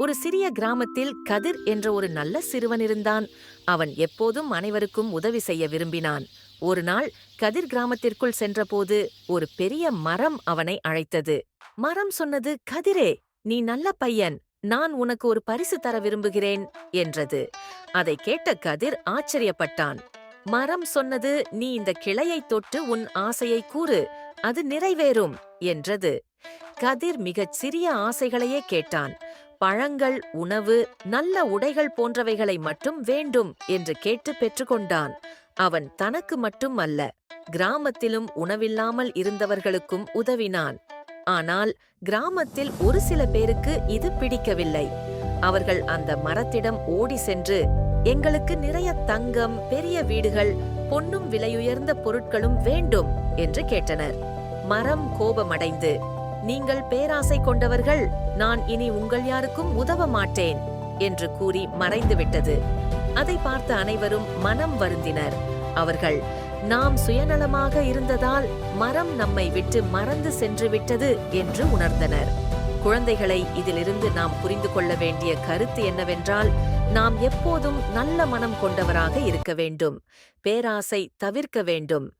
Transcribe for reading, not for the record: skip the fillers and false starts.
ஒரு சிறிய கிராமத்தில் கதிர் என்ற ஒரு நல்ல சிறுவன் இருந்தான். அவன் எப்போதும் அனைவருக்கும் உதவி செய்ய விரும்பினான். ஒரு நாள் கதிர் கிராமத்திற்குள் சென்றபோது ஒரு பெரிய மரம் அவனை அழைத்தது. மரம் சொன்னது, "கதிரே, நீ நல்ல பையன். நான் உனக்கு ஒரு பரிசு தர விரும்புகிறேன்" என்றது. அதை கேட்ட கதிர் ஆச்சரியப்பட்டான். மரம் சொன்னது, "நீ இந்த கிளையை தொட்டு உன் ஆசையை கூறு, அது நிறைவேறும்" என்றது. கதிர் மிகச் சிறிய ஆசைகளையே கேட்டான். பழங்கள், உணவு, நல்ல உடைகள் போன்றவைகளை மட்டும் வேண்டும் என்று கேட்டு பெற்றுக்கொண்டான். அவன் தனக்கு மட்டும் அல்ல, கிராமத்திலும் உணவில்லாமல் இருந்தவர்களுக்கும் உதவினான். ஆனால் கிராமத்தில் ஒரு சில பேருக்கு இது பிடிக்கவில்லை. அவர்கள் அந்த மரத்திடம் ஓடி சென்று, "எங்களுக்கு நிறைய தங்கம், பெரிய வீடுகள், பொன்னும் விலையுயர்ந்த பொருட்களும் வேண்டும்" என்று கேட்டனர். மரம் கோபமடைந்து, "நீங்கள் பேராசை கொண்டவர்கள், நான் இனி உங்கள் யாருக்கும் உதவ மாட்டேன்" என்று கூறி மறைந்துவிட்டது. அதை பார்த்த அனைவரும் மனம் வருந்தினர். அவர்கள், "நாம் சுயநலமாக இருந்ததால் மரம் நம்மை விட்டு மறந்து சென்று விட்டது" என்று உணர்ந்தனர். குழந்தைகளை, இதிலிருந்து நாம் புரிந்து கொள்ள வேண்டிய கருத்து என்னவென்றால், நாம் எப்போதும் நல்ல மனம் கொண்டவராக இருக்க வேண்டும். பேராசை தவிர்க்க வேண்டும்.